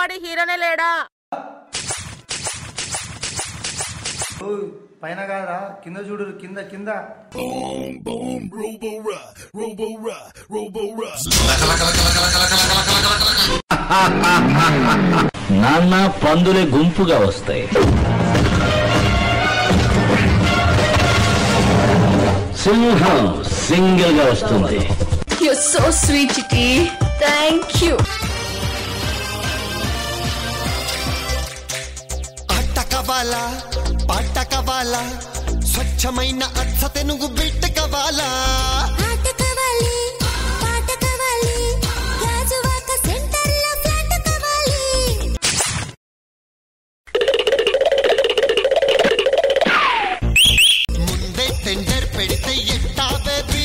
కబడ్డీ హీరోనే లేడా? పైన కాదా, కింద చూడు, కింద కింద. నాన్న పందులే గుంపుగా వస్తాయి, సింహం సింగిల్ గా వస్తుంది. You're so sweet, Chitti. Thank you. ఆటకవాలా పాటకవాలా స్వచ్ఛమైన అచ్చ తెనుగు బిడ్డకవాలా. ఆటకవాలి పాటకవాలి గాజువాక సెంటర్లో ఫ్లాట్ కావాలి. ముందే టెండర్ పెడితే ఎట్టా బేబీ,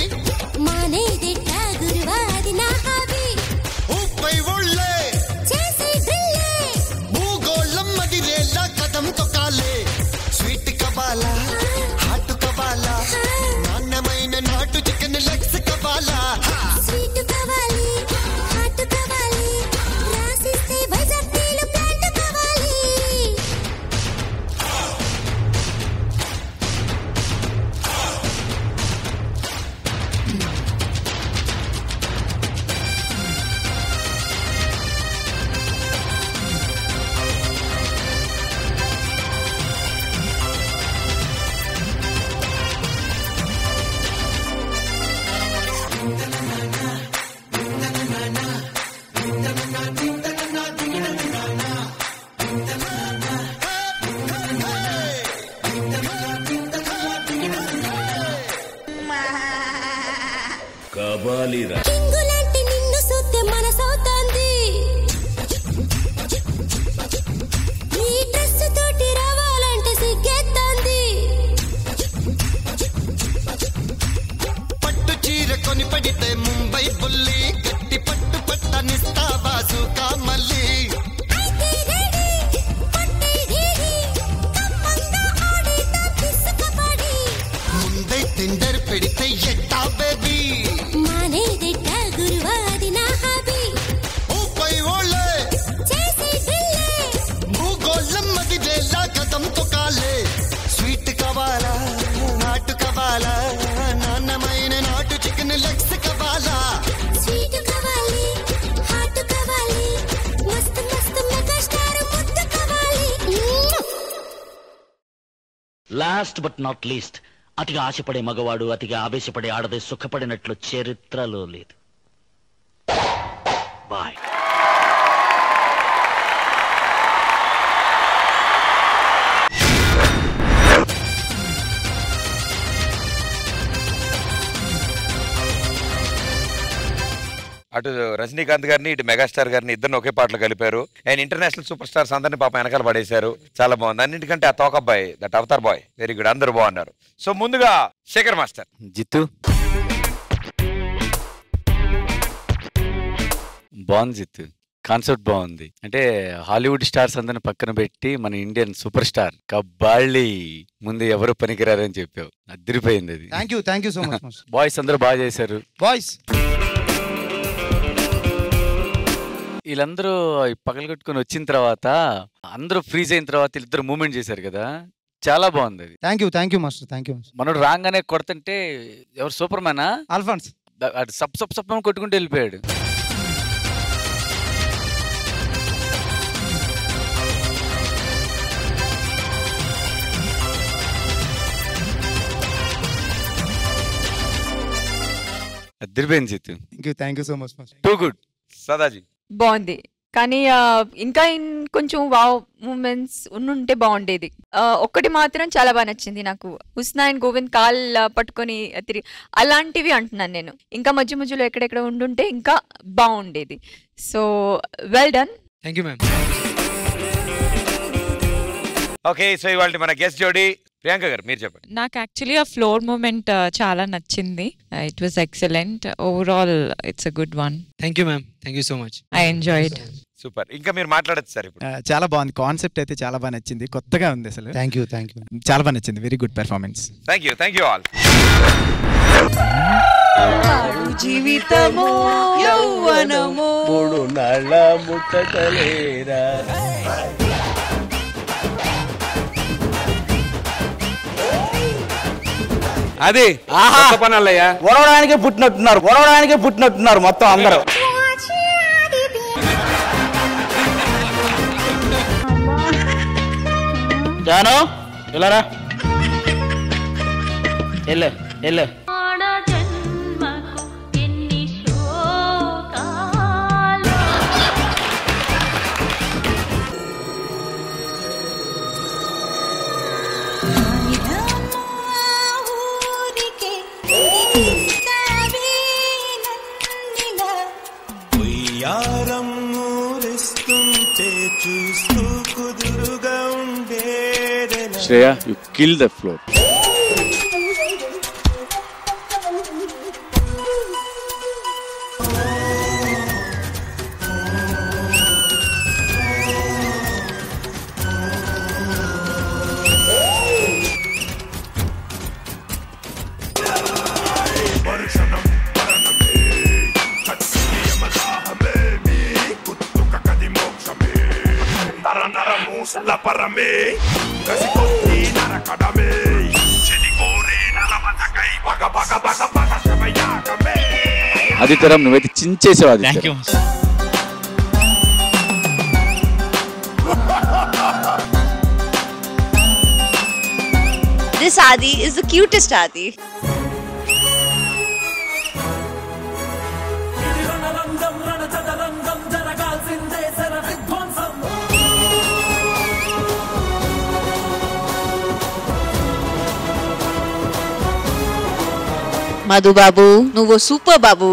మానేదెట్టా గురువాది నా హాబీ. ఊపై ఒళ్ళే చేసే డ్రిల్లే భూగోళం మదిరేలా కదం తొక్కాలే. స్వీట్ కవాలా హాట్ కవాలా నాణ్యమైన నాటు చికెన్ లెగ్స్ కవాలా. స్వీట్ కావాలి హాట్ కావాలి రాసిస్తే వైజాగ్ నీళ్ళు ప్లాంట్ కావాలి. కబాలీరా కింగులాంటి నిన్ను చూస్తే మనసవుతోంది. ఈ డ్రెస్ తోటి రావాలంటే సిగ్గేస్తోంది. పట్టు చీర కొని పడితే ముంబై బుల్లి, గట్టి పట్టు పట్టనిస్తావా సూకా మళ్ళీ. అయితే రెడీ పట్టే ఢీఢీ కమ్మంగా ఆడితా కిస్ కబడ్డీ. ముందే టెండర్ పెడితే ఎట్టా బేబీ, మానేదెట్టా గురువాది నా హాబీ. ఊపై ఓళ్ళే చేసే డ్రిల్లే భూగోళం మదిరేలా కదం తొక్కాలే. స్వీట్ కవాలా నాటు కవాలా నాణ్యమైన నాటు చికెన్ లెగ్స్ కవాలా. స్వీట్ కావాలి హాట్ కావాలి మస్తు మస్తు మెగాస్టార్ ముద్దు కావాలి. లాస్ట్ బట్ నాట్ లీస్ట్, అతిగా ఆశపడే మగవాడు అతిగా ఆవేశపడే ఆడది సుఖపడినట్లు చరిత్రలో లేదు. బాయ్. అటు రజనీకాంత్ గారిని ఇటు మెగాస్టార్ గారిని ఇద్దరిని ఒకే పాటలో కలిపారు. అండ్ ఇంటర్నేషనల్ సూపర్ స్టార్స్ అందరినీ పాప వెనకాల పడేశారు. చాలా బాగుంది. అన్నింటికంటే ఆ తోక అబ్బాయి, that Avatar boy, very good. అందరూ బాగున్నారు. సో ముందుగా శేఖర్ మాస్టర్. జిత్తు బాగుంది, జిత్తు కాన్సెప్ట్ బాగుంది. అంటే హాలీవుడ్ స్టార్స్ అందరిని పక్కన పెట్టి మన ఇండియన్ సూపర్ స్టార్ కబ్బాళ్ళి ముందు ఎవరు పనికిరారని చెప్పావు, అదిరిపోయింది అది. Thank you so much. Boys అందరూ బాగా చేశారు. బాయ్స్ వీళ్ళందరూ పగలగొట్టుకుని వచ్చిన తర్వాత అందరూ ఫ్రీజ్ అయిన తర్వాత వీళ్ళిద్దరు మూమెంట్ చేశారు కదా, చాలా బాగుంది అది. Thank you master. మనోడు రాగానే కొడుతుంటే ఎవరు సూపర్ మ్యానా అల్ఫాన్స్ సప్ సప్ సప్ అని కొట్టుకుంటూ వెళ్ళిపోయాడు. అదిరిపోయింది Jithu. Thank you so much. Too good. Sadaji బాగుంది, కానీ ఇంకా కొంచెం వావ్ మూమెంట్స్ ఉంటే బాగుండేది. ఒక్కటి మాత్రం చాలా బాగా నచ్చింది నాకు, హుస్నా అండ్ గోవింద్ కాల్ పట్టుకొని తిరిగి అలాంటివి అంటున్నాను నేను. ఇంకా మధ్య మధ్యలో ఎక్కడెక్కడ ఉండుంటే ఇంకా బాగుండేది. So well done. Thank you ma'am. Okay, so ఇవాళ మన గెస్ట్ జోడి ప్రియాంక గారు, మీరు చెప్పండి. నాకు యాక్చువల్లీ ఆ ఫ్లోర్ మూమెంట్ చాలా నచ్చింది. It was excellent. Overall it's a good one. Thank you ma'am. Thank you so much. I enjoyed. Super. ఇంకా మీరు మాట్లాడచ్చు సార్ ఇప్పుడు. చాలా బాగుంది, కాన్సెప్ట్ అయితే చాలా బాగా నచ్చింది, కొత్తగా ఉంది అసలు. Thank you. చాలా బాగా నచ్చింది, very good performance. Thank you all. జీవితము యౌవనము మూడు నాళ్ళ ముట్టలేరా. అది పనల్లయ్యా ఒడవడానికే పుట్టినట్టున్నారు మొత్తం అందరూ. జాను ఇలారా ఎల్లు Shreya, you kill the floor. Adityaram నువ్వైతే చించేసావు Adityaram. This Adi is the cutest Adi. Madhu Babu, నువ్వు super Babu.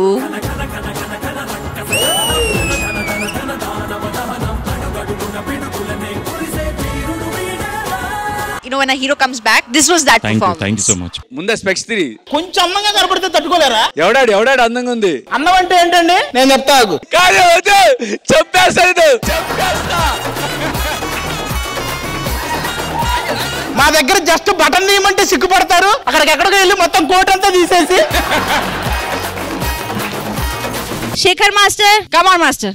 You know when a hero comes back, this was that performance. Thank you so much. ముందే స్పెక్స్ తిరి కొంచెం అందంగా కనపడితే తట్టుకోలేరా? ఎవడాడు అందంగా ఉంది. అందం అంటే ఏంటండి? నేను చెప్తాగు. మా దగ్గర జస్ట్ బటన్ తీయమంటే సిగ్గుపడతారు, అక్కడికెక్కడికి వెళ్ళి మొత్తం కోట్ అంతా తీసేసి. Shekhar master, come on master.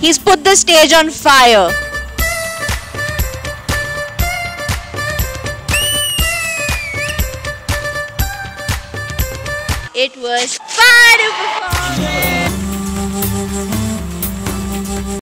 He's put the stage on fire. It was fun to perform.